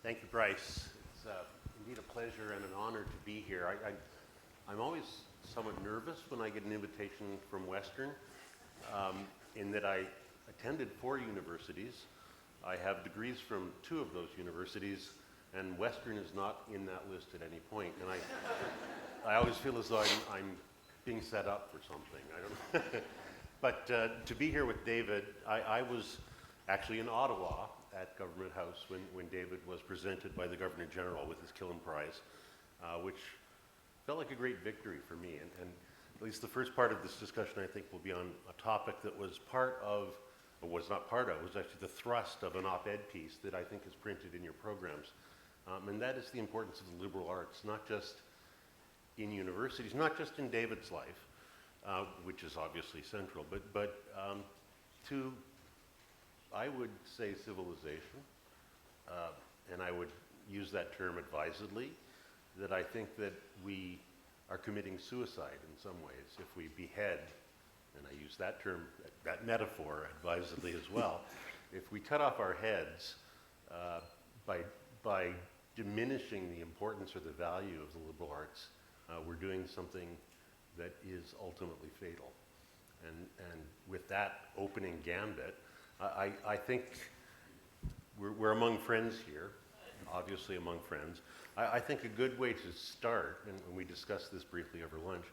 Thank you, Bryce. It's indeed a pleasure and an honor to be here. I'm always somewhat nervous when I get an invitation from Western, in that I attended 4 universities. I have degrees from 2 of those universities, and Western is not in that list at any point. And I always feel as though I'm being set up for something. I don't know. But to be here with David, I was actually in Ottawa at Government House when David was presented by the Governor General with his Killam Prize, which felt like a great victory for me. And at least the first part of this discussion, I think, will be on a topic that was part of, or was not part of, was actually the thrust of an op-ed piece that I think is printed in your programs. And that is the importance of the liberal arts, not just in universities, not just in David's life, which is obviously central, but to, I would say, civilization, and I would use that term advisedly, that I think that we are committing suicide in some ways if we behead, and I use that term, that metaphor advisedly as well, if we cut off our heads by diminishing the importance or the value of the liberal arts, we're doing something that is ultimately fatal. And with that opening gambit, I think we're among friends here, obviously among friends. I think a good way to start, and we discussed this briefly over lunch,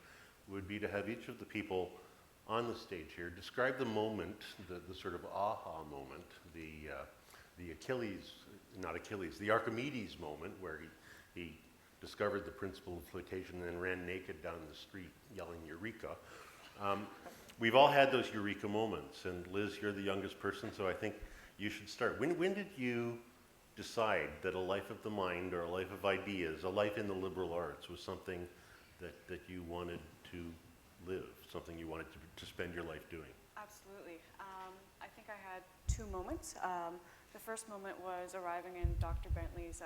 would be to have each of the people on the stage here describe the moment, the sort of aha moment, the the Archimedes moment where he discovered the principle of flotation and then ran naked down the street yelling Eureka. We've all had those Eureka moments, and Liz, you're the youngest person, so I think you should start. When did you decide that a life of the mind or a life of ideas, a life in the liberal arts was something that you wanted to live, something you wanted to spend your life doing? Absolutely. I think I had 2 moments. The first moment was arriving in Dr. Bentley's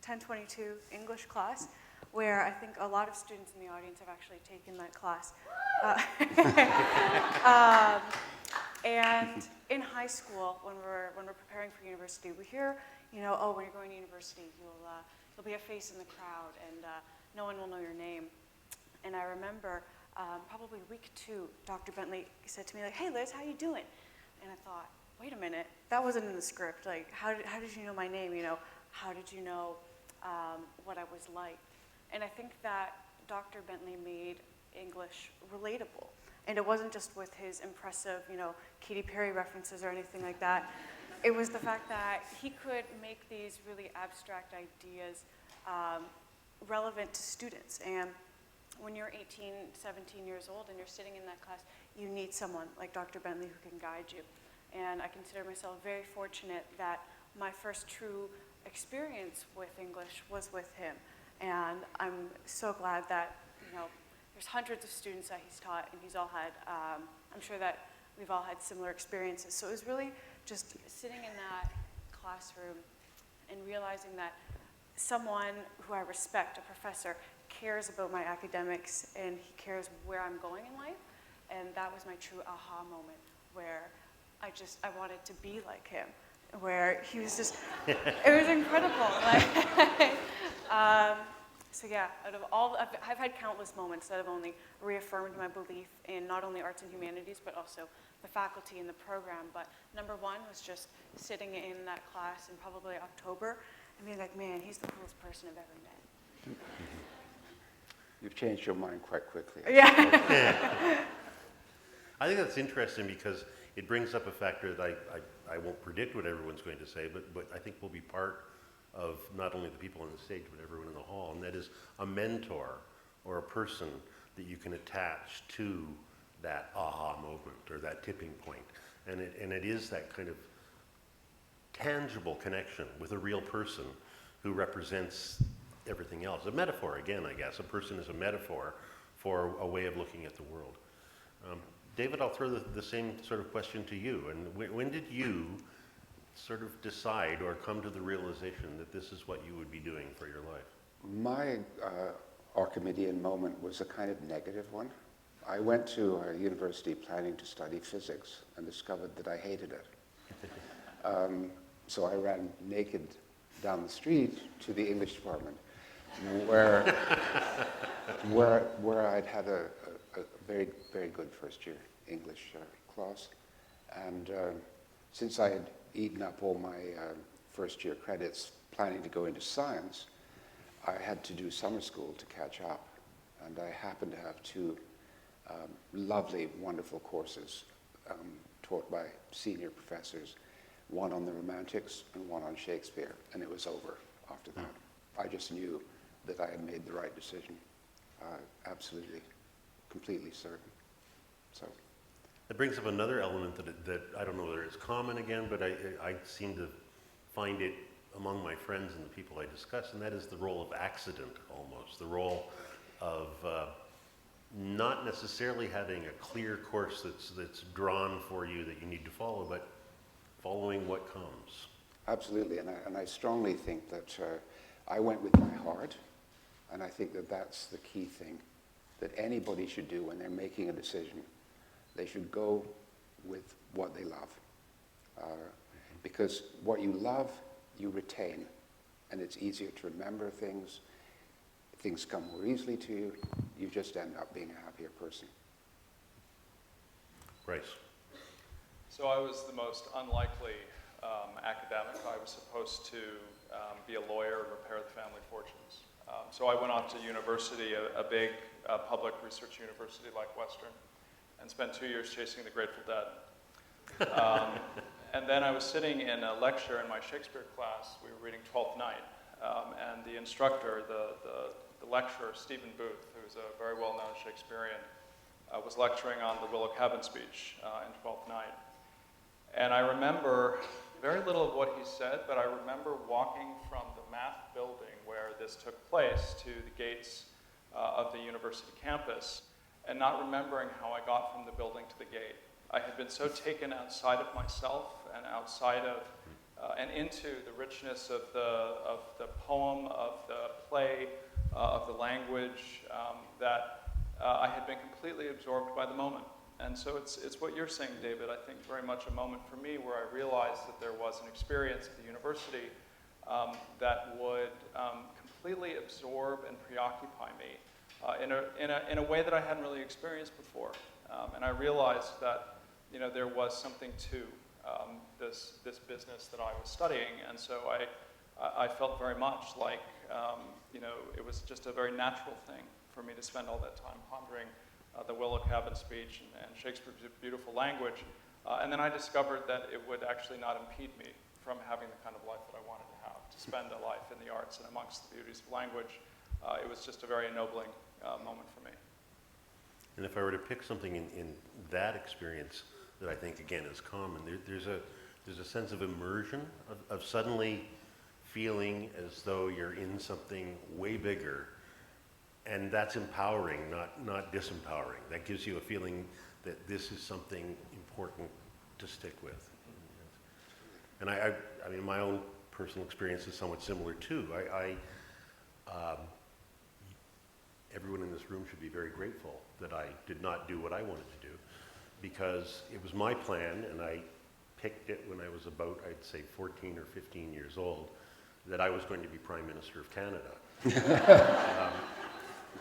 1022 English class, where I think a lot of students in the audience have actually taken that class. And in high school, when we're preparing for university, we hear, oh, when you're going to university, you'll be a face in the crowd, and no one will know your name. And I remember probably week 2, Dr. Bentley said to me, like, "Hey, Liz, how you doing?" And I thought, wait a minute, that wasn't in the script. Like, how did you know my name? How did you know what I was like? And I think that Dr. Bentley made English relatable. And it wasn't just with his impressive, Katy Perry references or anything like that. It was the fact that he could make these really abstract ideas relevant to students. And when you're 18, 17 years old and you're sitting in that class, you need someone like Dr. Bentley who can guide you. And I consider myself very fortunate that my first true experience with English was with him. And I'm so glad that, there's hundreds of students that he's taught, and he's all had, I'm sure that we've all had similar experiences. So it was really just sitting in that classroom and realizing that someone who I respect, a professor, cares about my academics, and he cares where I'm going in life. And that was my true aha moment, where I wanted to be like him, where he was just, it was incredible. So yeah, out of all, I've had countless moments that have only reaffirmed my belief in not only arts and humanities, but also the faculty and the program. But number 1 was just sitting in that class in probably October and being like, man, he's the coolest person I've ever met. You've changed your mind quite quickly. Yeah. I think that's interesting because it brings up a factor that I won't predict what everyone's going to say, but I think will be part of not only the people on the stage, but everyone in the hall, and that is a mentor or a person that you can attach to that aha moment or that tipping point. And it is that kind of tangible connection with a real person who represents everything else. A metaphor, again, I guess. A person is a metaphor for a way of looking at the world. David, I'll throw the same sort of question to you. And when did you sort of decide or come to the realization that this is what you would be doing for your life? My Archimedean moment was a kind of negative one. I went to a university planning to study physics and discovered that I hated it. So I ran naked down the street to the English department, where I'd had a very, very good first year English class. And since I had eaten up all my first year credits planning to go into science, I had to do summer school to catch up. And I happened to have two lovely, wonderful courses taught by senior professors, one on the Romantics and one on Shakespeare, and it was over after that. I just knew that I had made the right decision, absolutely, completely certain. So. It brings up another element that I don't know whether it's common again, but I seem to find it among my friends and the people I discuss, and that is the role of accident almost, the role of not necessarily having a clear course that's drawn for you that you need to follow, but following what comes. Absolutely, and I strongly think that I went with my heart, and I think that that's the key thing that anybody should do when they're making a decision. They should go with what they love. Because what you love, you retain, and it's easier to remember things. Things come more easily to you. You just end up being a happier person. Bryce. So I was the most unlikely academic. I was supposed to be a lawyer and repair the family fortunes. So I went off to university, a big public research university like Western, and spent 2 years chasing the Grateful Dead. And then I was sitting in a lecture in my Shakespeare class. We were reading Twelfth Night, and the instructor, the lecturer, Stephen Booth, who's a very well-known Shakespearean, was lecturing on the Willow Cabin speech in Twelfth Night. And I remember very little of what he said, but I remember walking from the math building where this took place to the gates of the university campus, and not remembering how I got from the building to the gate. I had been so taken outside of myself and outside of, and into the richness of the poem, of the play, of the language, that I had been completely absorbed by the moment. And so it's what you're saying, David, I think very much a moment for me where I realized that there was an experience at the university that would completely absorb and preoccupy me in a way that I hadn't really experienced before. And I realized that there was something to this business that I was studying, and so I felt very much like it was just a very natural thing for me to spend all that time pondering the Willow Cabin speech and Shakespeare's beautiful language, and then I discovered that it would actually not impede me from having the kind of life that I wanted to have, to spend a life in the arts and amongst the beauties of language. It was just a very ennobling moment for me. And if I were to pick something in that experience that I think, again, is common, there's a sense of immersion, of suddenly feeling as though you're in something way bigger, and that's empowering, not disempowering. That gives you a feeling that this is something important to stick with. And I mean, my own personal experience is somewhat similar too. Everyone in this room should be very grateful that I did not do what I wanted to do, because it was my plan, and I picked it when I was about, I'd say, 14 or 15 years old, that I was going to be Prime Minister of Canada.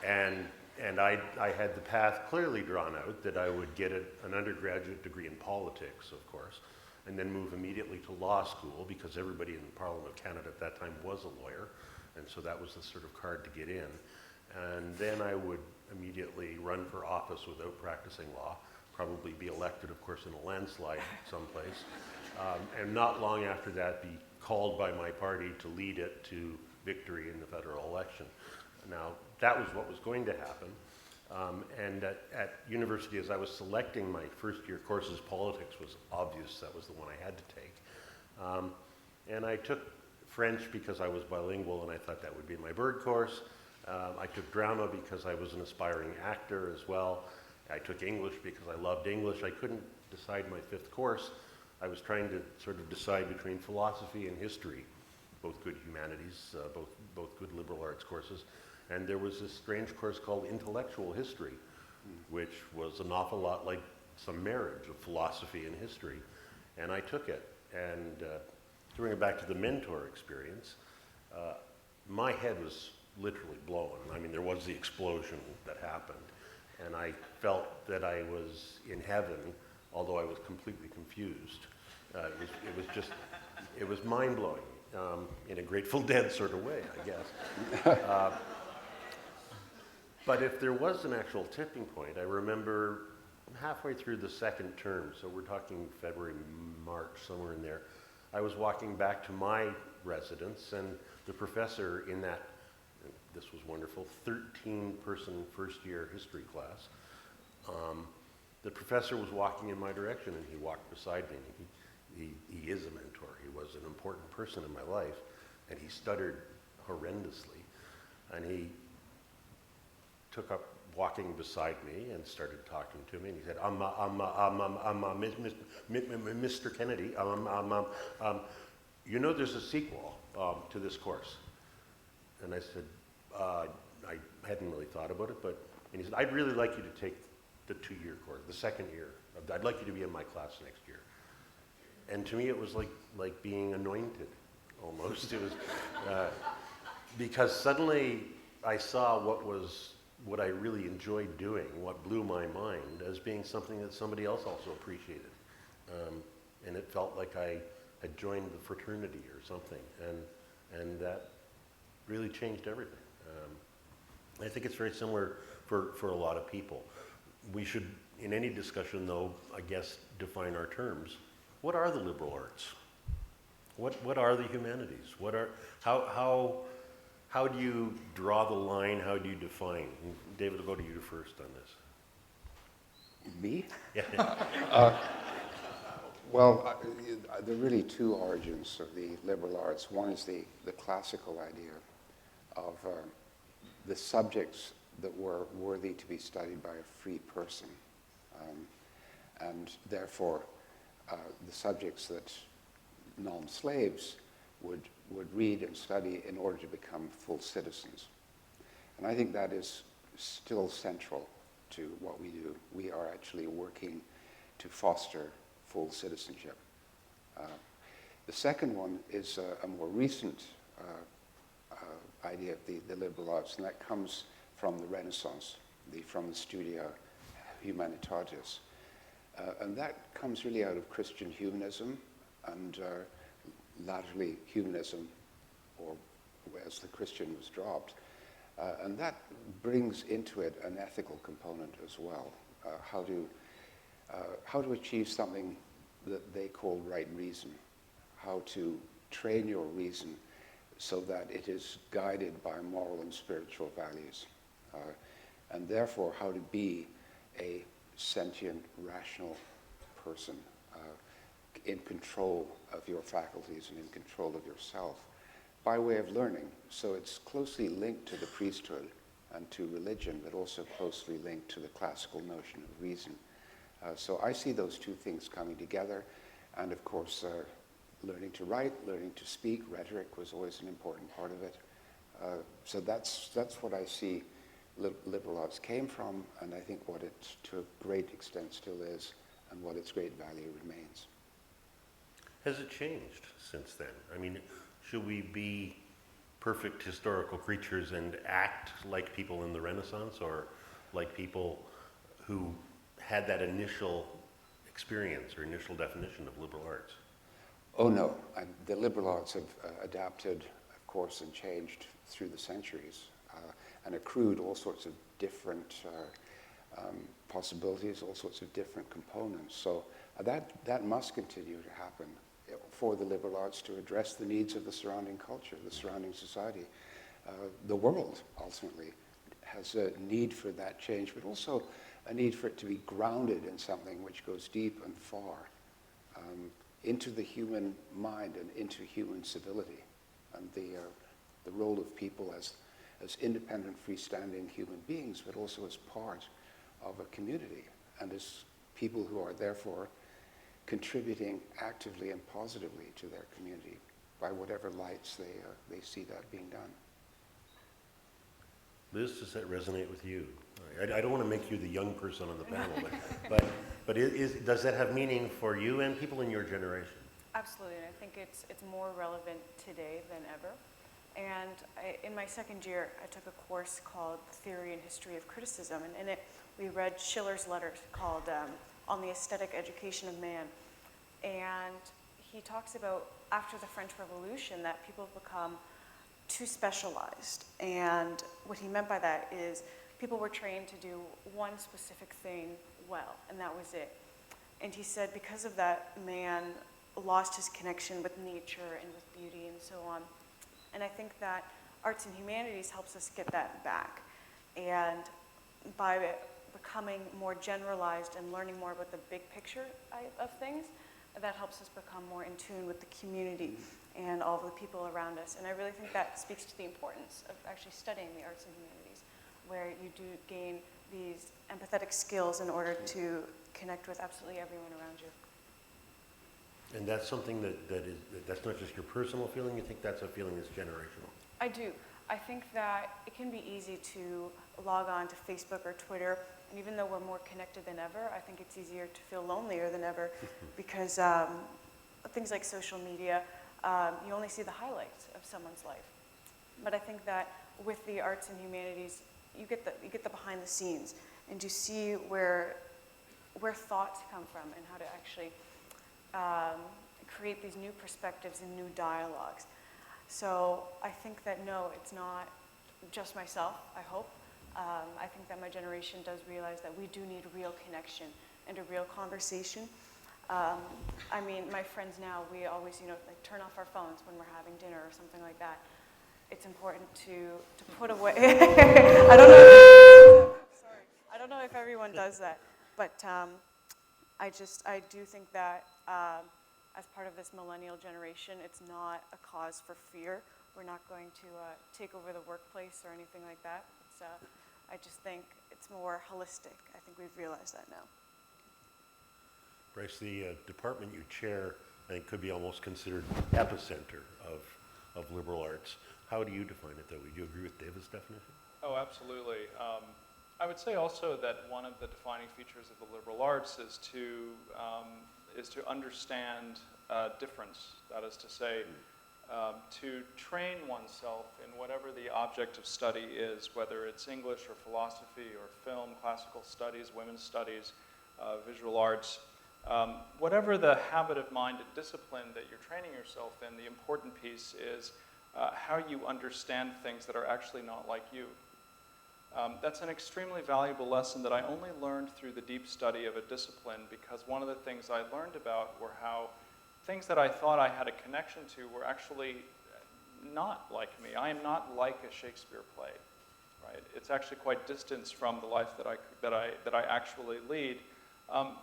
And I had the path clearly drawn out that I would get an undergraduate degree in politics, of course, and then move immediately to law school, because everybody in the Parliament of Canada at that time was a lawyer, and so that was the sort of card to get in. And then I would immediately run for office without practicing law, probably be elected, of course, in a landslide someplace, and not long after that be called by my party to lead it to victory in the federal election. Now, that was what was going to happen. And at university, as I was selecting my first year courses, politics was obvious. That was the one I had to take. And I took French because I was bilingual and I thought that would be my bird course. I took drama because I was an aspiring actor as well. I took English because I loved English. I couldn't decide my fifth course. I was trying to sort of decide between philosophy and history, both good humanities, both good liberal arts courses. And there was this strange course called intellectual history, which was an awful lot like some marriage of philosophy and history. And I took it. And to bring it back to the mentor experience, my head was literally blown. I mean, there was the explosion that happened, and I felt that I was in heaven, although I was completely confused. It was mind-blowing, in a Grateful Dead sort of way, I guess. But if there was an actual tipping point, I remember halfway through the second term, so we're talking February, March, somewhere in there, I was walking back to my residence, and the professor in that, this was wonderful, 13-person first-year history class, the professor was walking in my direction, and he walked beside me. He is a mentor. He was an important person in my life, and he stuttered horrendously, and he took up walking beside me and started talking to me, and he said, Mr. Kennedy, you know there's a sequel to this course. And I said, I hadn't really thought about it, and he said, I'd really like you to take the 2-year course, the second year. I'd like you to be in my class next year. And to me, it was like being anointed, almost. It was, because suddenly I saw what I really enjoyed doing, what blew my mind, as being something that somebody else also appreciated. And it felt like I had joined the fraternity or something, and that really changed everything. I think it's very similar for a lot of people. We should, in any discussion though, I guess, define our terms. What are the liberal arts? What are the humanities? How do you draw the line? How do you define? And David, I'll go to you first on this. Me? Yeah. Well, there are really two origins of the liberal arts. One is the classical idea of the subjects that were worthy to be studied by a free person, and therefore the subjects that non-slaves would read and study in order to become full citizens. And I think that is still central to what we do. We are actually working to foster full citizenship. The second one is a more recent idea of the liberal arts, and that comes from the Renaissance, from the studia Humanitatis. And that comes really out of Christian humanism and latterly humanism, or as the Christian was dropped. And that brings into it an ethical component as well. How to achieve something that they call right reason. How to train your reason so that it is guided by moral and spiritual values. And therefore how to be a sentient, rational person in control of your faculties and in control of yourself by way of learning. So it's closely linked to the priesthood and to religion, but also closely linked to the classical notion of reason. So I see those two things coming together, and of course learning to write, learning to speak. Rhetoric was always an important part of it. So that's what I see liberal arts came from, and I think what it to a great extent still is, and what its great value remains. Has it changed since then? I mean, should we be perfect historical creatures and act like people in the Renaissance, or like people who had that initial experience or initial definition of liberal arts? Oh no, the liberal arts have adapted, of course, and changed through the centuries, and accrued all sorts of different possibilities, all sorts of different components. So that must continue to happen for the liberal arts to address the needs of the surrounding culture, the surrounding society. The world, ultimately, has a need for that change, but also a need for it to be grounded in something which goes deep and far into the human mind and into human civility, and the role of people as independent, freestanding human beings, but also as part of a community, and as people who are therefore contributing actively and positively to their community by whatever lights they see that being done. Liz, does that resonate with you? I don't want to make you the young person on the panel, but does that have meaning for you and people in your generation? Absolutely, and I think it's more relevant today than ever. And in my second year, I took a course called Theory and History of Criticism, and in it we read Schiller's letter called On the Aesthetic Education of Man. And he talks about, after the French Revolution, that people have become too specialized. And what he meant by that is people were trained to do one specific thing well, and that was it. And he said because of that, man lost his connection with nature and with beauty and so on. And I think that arts and humanities helps us get that back. And by becoming more generalized and learning more about the big picture of things, that helps us become more in tune with the community and all of the people around us. And I really think that speaks to the importance of actually studying the arts and humanities, where you do gain these empathetic skills in order to connect with absolutely everyone around you. And that's something that's not just your personal feeling, you think that's a feeling that's generational? I do. I think that it can be easy to log on to Facebook or Twitter, and even though we're more connected than ever, I think it's easier to feel lonelier than ever because things like social media, you only see the highlights of someone's life. But I think that with the arts and humanities, you get the behind the scenes, and you see where thoughts come from and how to actually create these new perspectives and new dialogues. So I think that no, it's not just myself, I hope. I think that my generation does realize that we do need real connection and a real conversation. I mean, my friends now, we always, like turn off our phones when we're having dinner or something like that. It's important to put away. I don't know if everyone does that, but I do think that as part of this millennial generation, it's not a cause for fear. We're not going to take over the workplace or anything like that. I just think it's more holistic. I think we've realized that now. Bryce, the department you chair, I think, could be almost considered epicenter of liberal arts. How do you define it, though? Would you agree with David's definition? Oh, absolutely. I would say also that one of the defining features of the liberal arts is to understand difference. That is to say, to train oneself in whatever the object of study is, whether it's English or philosophy or film, classical studies, women's studies, visual arts, whatever the habit of mind and discipline that you're training yourself in, the important piece is how you understand things that are actually not like you. That's an extremely valuable lesson that I only learned through the deep study of a discipline, because one of the things I learned about were how things that I thought I had a connection to were actually not like me. I am not like a Shakespeare play, right? It's actually quite distant from the life that I actually lead.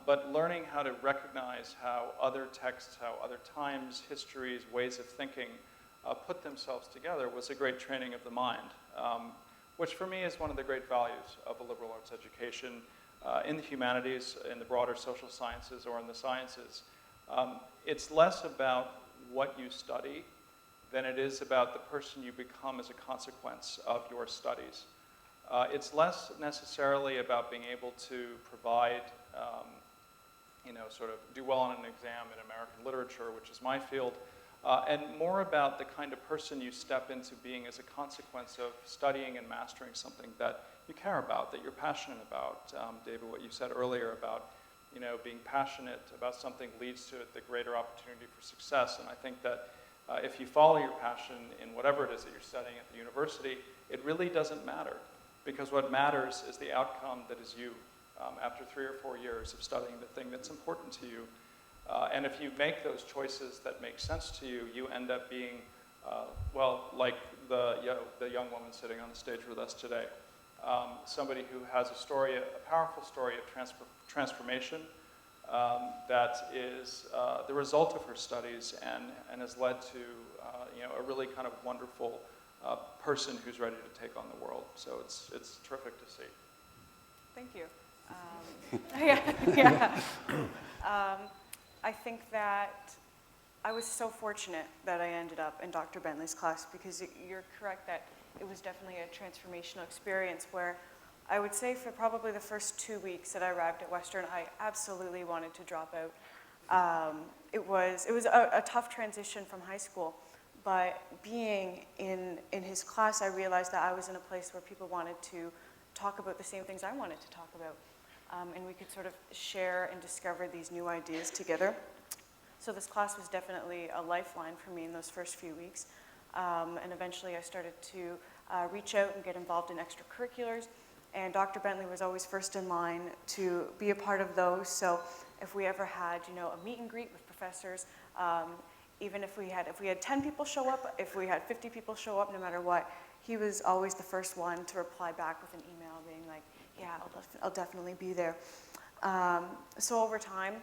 But learning how to recognize how other texts, how other times, histories, ways of thinking put themselves together was a great training of the mind, which for me is one of the great values of a liberal arts education in the humanities, in the broader social sciences, or in the sciences. It's less about what you study than it is about the person you become as a consequence of your studies. It's less necessarily about being able to provide, sort of do well on an exam in American literature, which is my field, and more about the kind of person you step into being as a consequence of studying and mastering something that you care about, that you're passionate about. David, what you said earlier about being passionate about something leads to the greater opportunity for success. And I think that if you follow your passion in whatever it is that you're studying at the university, it really doesn't matter, because what matters is the outcome that is you after 3 or 4 years of studying the thing that's important to you. And if you make those choices that make sense to you, you end up being, like the young woman sitting on the stage with us today. Somebody who has a powerful story of transformation that is the result of her studies and has led to a really kind of wonderful person who's ready to take on the world. So it's terrific to see. Thank you. Yeah. I think that I was so fortunate that I ended up in Dr. Bentley's class, because you're correct that it was definitely a transformational experience where I would say for probably the first 2 weeks that I arrived at Western, I absolutely wanted to drop out. it was a tough transition from high school, but being in his class, I realized that I was in a place where people wanted to talk about the same things I wanted to talk about, and we could sort of share and discover these new ideas together. So this class was definitely a lifeline for me in those first few weeks, and eventually I started to reach out and get involved in extracurriculars, and Dr. Bentley was always first in line to be a part of those. So if we ever had, a meet and greet with professors, even if we had 10 people show up, if we had 50 people show up, no matter what, he was always the first one to reply back with an email being like, yeah, I'll definitely be there. So over time,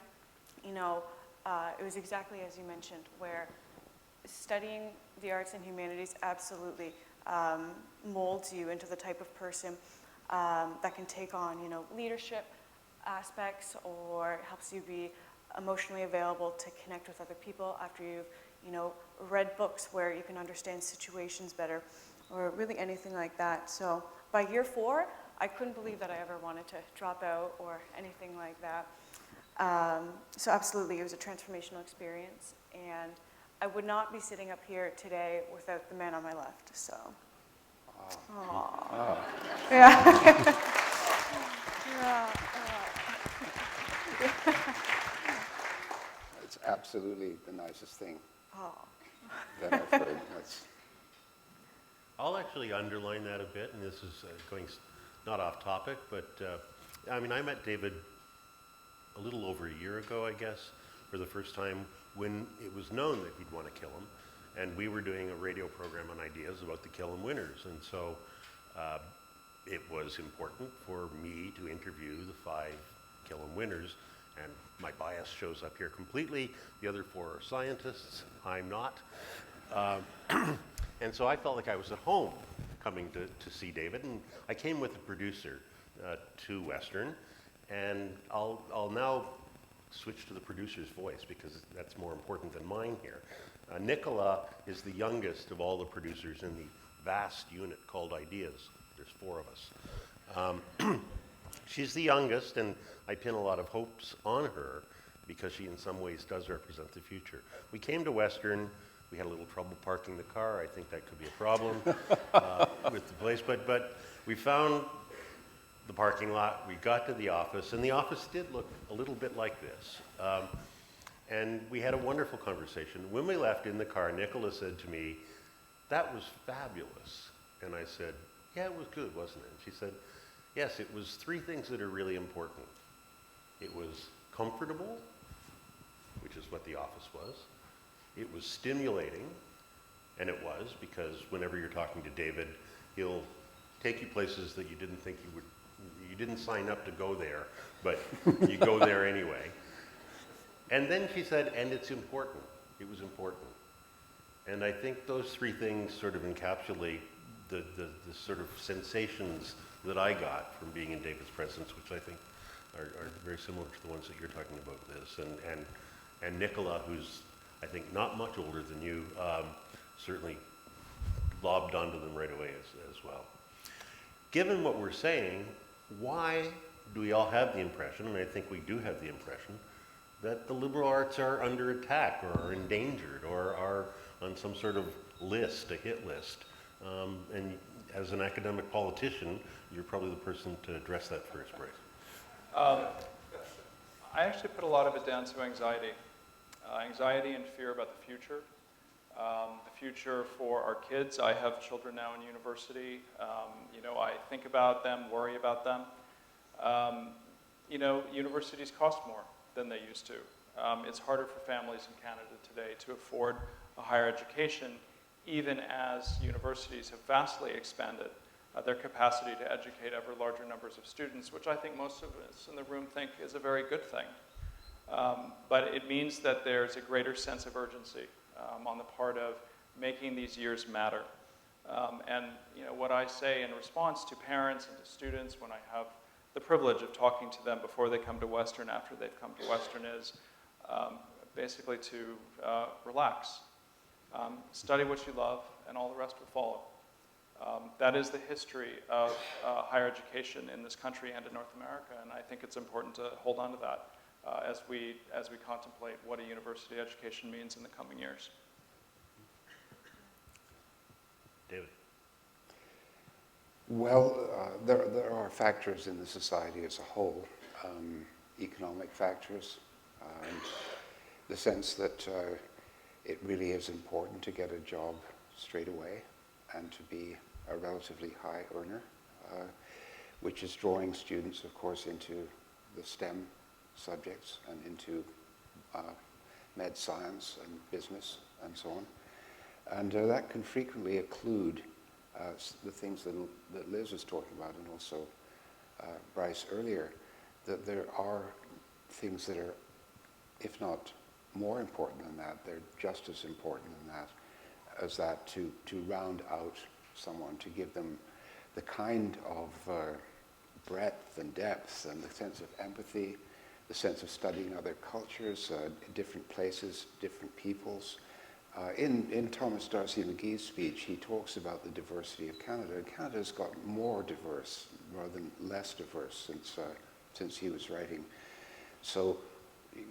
it was exactly as you mentioned, where studying the arts and humanities absolutely molds you into the type of person that can take on, leadership aspects, or helps you be emotionally available to connect with other people after you've, read books where you can understand situations better, or really anything like that. So by year 4, I couldn't believe that I ever wanted to drop out or anything like that. So absolutely, it was a transformational experience, and I would not be sitting up here today without the man on my left, so. Aww. Yeah. It's absolutely the nicest thing Oh. that I've heard. I'll actually underline that a bit, and this is going not off topic, but I met David a little over a year ago, I guess, for the first time when it was known that he'd won a Killam, and we were doing a radio program on ideas about the Killam winners, and so it was important for me to interview the 5 Killam winners, and my bias shows up here completely. The other 4 are scientists. I'm not. And so I felt like I was at home coming to see David, and I came with a producer to Western, and I'll now switch to the producer's voice because that's more important than mine here. Nicola is the youngest of all the producers in the vast unit called Ideas. There's 4 of us. She's the youngest, and I pin a lot of hopes on her because she in some ways does represent the future. We came to Western. We had a little trouble parking the car. I think that could be a problem with the place, but we found the parking lot. We got to the office, and the office did look a little bit like this. And we had a wonderful conversation. When we left in the car, Nicola said to me, "That was fabulous." And I said, "Yeah, it was good, wasn't it?" And she said, "Yes, it was 3 things that are really important. It was comfortable, which is what the office was. It was stimulating," and it was, because whenever you're talking to David, he'll take you places that you didn't think you would. You didn't sign up to go there, but you go there anyway. And then she said, "And it's important." It was important. And I think those 3 things sort of encapsulate the sort of sensations that I got from being in David's presence, which I think are very similar to the ones that you're talking about, Liz. And Nicola, who's, I think, not much older than you, certainly lobbed onto them right away as well. Given what we're saying, why do we all have the impression, and I think we do have the impression, that the liberal arts are under attack or are endangered or are on some sort of list, a hit list? And as an academic politician, you're probably the person to address that first, Bryce. I actually put a lot of it down to anxiety. Anxiety and fear about the future. The future for our kids. I have children now in university. I think about them, worry about them. Universities cost more than they used to. It's harder for families in Canada today to afford a higher education, even as universities have vastly expanded their capacity to educate ever larger numbers of students, which I think most of us in the room think is a very good thing. But it means that there's a greater sense of urgency on the part of making these years matter. And what I say in response to parents and to students when I have the privilege of talking to them before they come to Western, after they've come to Western, is basically to relax. Study what you love, and all the rest will follow. That is the history of higher education in this country and in North America, and I think it's important to hold on to that. as we contemplate what a university education means in the coming years. David? Well, there are factors in the society as a whole, economic factors, and the sense that it really is important to get a job straight away and to be a relatively high earner, which is drawing students, of course, into the STEM subjects and into med science and business and so on. And that can frequently occlude the things that Liz was talking about, and also Bryce earlier, that there are things that are, if not more important than that, they're just as important than that, as that to round out someone, to give them the kind of breadth and depth and the sense of empathy, the sense of studying other cultures, different places, different peoples. In Thomas D'Arcy McGee's speech, he talks about the diversity of Canada. And Canada's got more diverse rather than less diverse since he was writing. So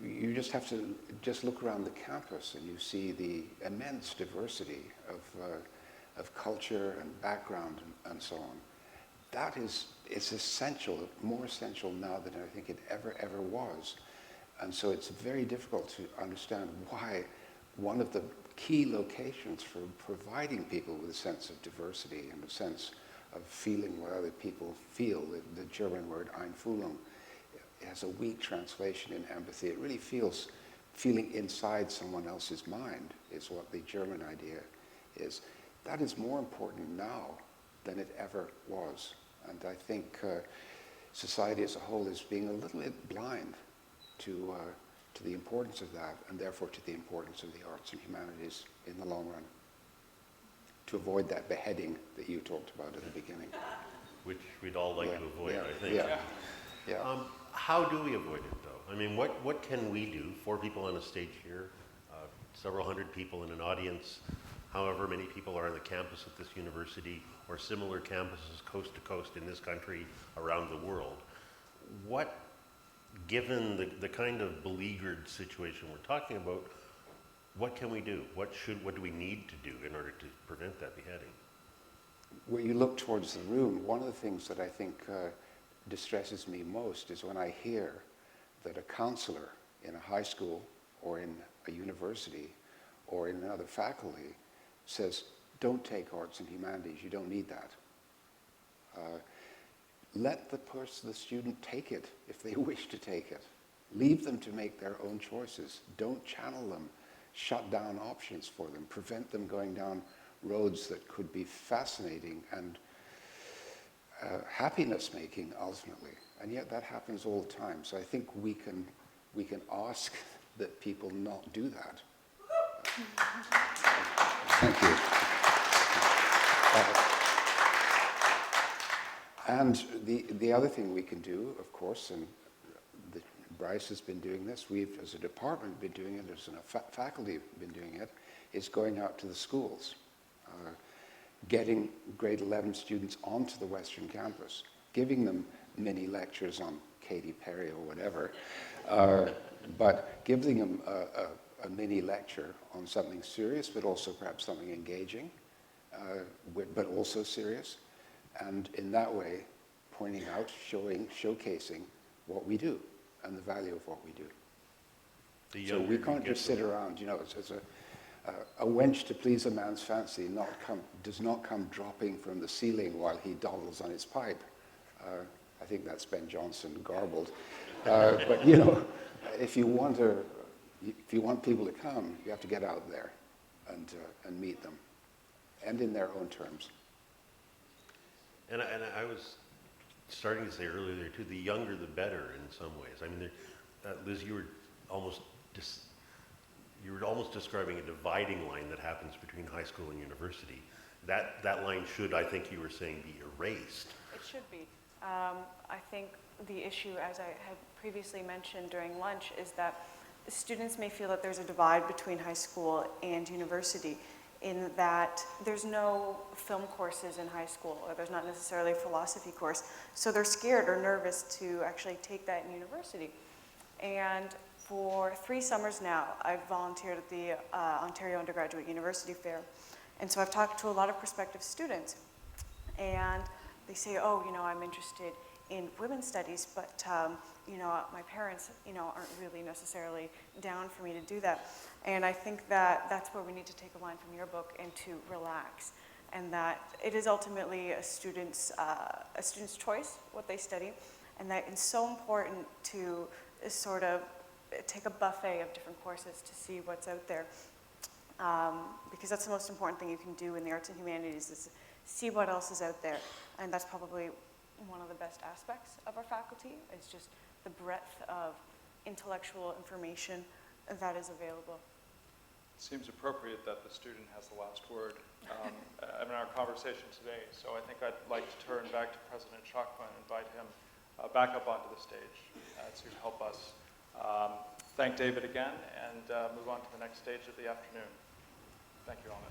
you just have to just look around the campus and you see the immense diversity of culture and background and so on. That is essential, more essential now than I think it ever was. And so it's very difficult to understand why one of the key locations for providing people with a sense of diversity and a sense of feeling what other people feel, the German word Einfühlung, has a weak translation in empathy. It really feels feeling inside someone else's mind is what the German idea is. That is more important now than it ever was. And I think society as a whole is being a little bit blind to the importance of that, and therefore to the importance of the arts and humanities in the long run, to avoid that beheading that you talked about at the beginning. Which we'd all like to avoid, yeah, I think. Yeah. How do we avoid it, though? I mean, what can we do? 4 people on a stage here, several hundred people in an audience, however many people are on the campus at this university, or similar campuses coast to coast in this country, around the world. What, given the kind of beleaguered situation we're talking about, what can we do? What do we need to do in order to prevent that beheading? When you look towards the room, one of the things that I think distresses me most is when I hear that a counselor in a high school or in a university or in another faculty says, don't take arts and humanities, you don't need that. Let the student take it if they wish to take it. Leave them to make their own choices. Don't channel them, shut down options for them, prevent them going down roads that could be fascinating and happiness-making ultimately. And yet that happens all the time. So I think we can ask that people not do that. Thank you. And the other thing we can do, of course, and Bryce has been doing this, we've as a department been doing it, as a faculty have been doing it, is going out to the schools, getting grade 11 students onto the Western campus, giving them mini lectures on Katy Perry or whatever, but giving them a mini lecture on something serious, but also perhaps something engaging, but also serious. And in that way, pointing out, showcasing what we do and the value of what we do. So we can't just sit around, it's a wench to please a man's fancy does not come dropping from the ceiling while he dawdles on his pipe. I think that's Ben Jonson garbled. But if you want people to come, you have to get out there and meet them, and in their own terms. And I was starting to say earlier too, the younger the better in some ways. I mean, Liz, you were almost describing a dividing line that happens between high school and university. That line should, I think you were saying, be erased. It should be. I think the issue, as I had previously mentioned during lunch, is that students may feel that there's a divide between high school and university, in that there's no film courses in high school, or there's not necessarily a philosophy course, so they're scared or nervous to actually take that in university. And for 3 summers now, I've volunteered at the Ontario Undergraduate University Fair. And so I've talked to a lot of prospective students. And they say, oh, I'm interested in women's studies, but my parents, aren't really necessarily down for me to do that. And I think that that's where we need to take a line from your book and to relax, and that it is ultimately a student's choice what they study, and that it's so important to sort of take a buffet of different courses to see what's out there, because that's the most important thing you can do in the arts and humanities is see what else is out there, and that's probably one of the best aspects of our faculty is just the breadth of intellectual information that is available. It seems appropriate that the student has the last word in our conversation today. So I think I'd like to turn back to President Chakma and invite him back up onto the stage to help us thank David again and move on to the next stage of the afternoon. Thank you, Amit.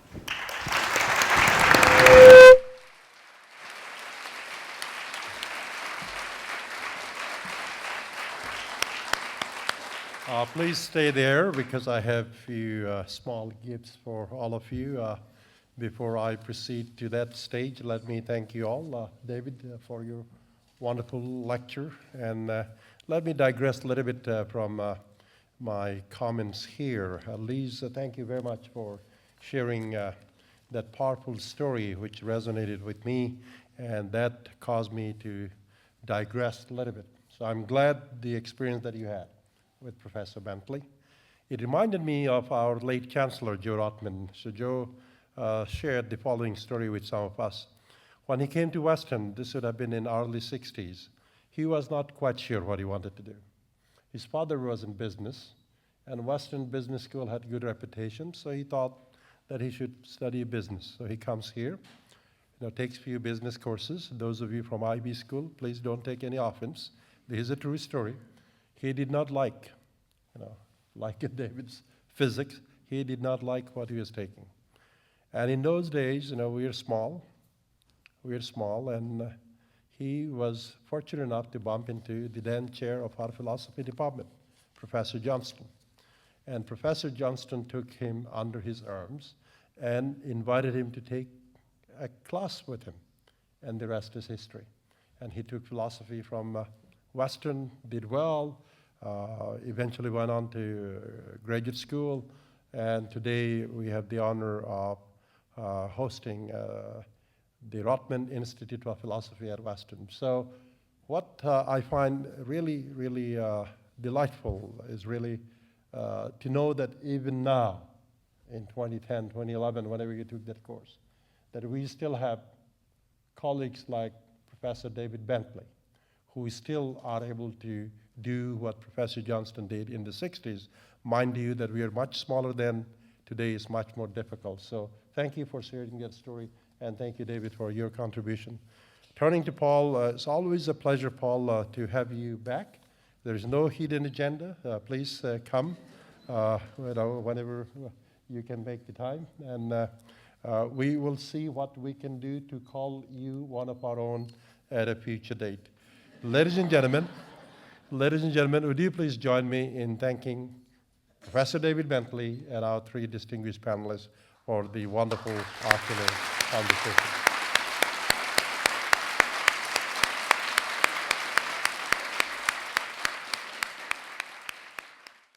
Please stay there because I have a few small gifts for all of you. Before I proceed to that stage, let me thank you all, David, for your wonderful lecture. And let me digress a little bit from my comments here. Liz, thank you very much for sharing that powerful story which resonated with me, and that caused me to digress a little bit. So I'm glad the experience that you had with Professor Bentley. It reminded me of our late Chancellor, Joe Rotman. So Joe shared the following story with some of us. When he came to Western, this would have been in early 60s, he was not quite sure what he wanted to do. His father was in business, and Western Business School had good reputation, so he thought that he should study business. So he comes here, takes a few business courses. Those of you from IB school, please don't take any offense. This is a true story. He did not like David's physics, he did not like what he was taking. And in those days, we were small, and he was fortunate enough to bump into the then chair of our philosophy department, Professor Johnston. And Professor Johnston took him under his arms and invited him to take a class with him, and the rest is history. And he took philosophy from Western, did well, eventually went on to graduate school, and today we have the honor of hosting the Rotman Institute of Philosophy at Western. So what I find really, really delightful is really to know that even now, in 2010, 2011, whenever you took that course, that we still have colleagues like Professor David Bentley, who still are able to do what Professor Johnston did in the 60s. Mind you, that we are much smaller then. Today is much more difficult. So thank you for sharing that story, and thank you, David, for your contribution. Turning to Paul, it's always a pleasure, Paul, to have you back. There's no hidden agenda. Please come whenever you can make the time. And we will see what we can do to call you one of our own at a future date. Ladies and gentlemen, would you please join me in thanking Professor David Bentley and our 3 distinguished panelists for the wonderful afternoon conversation.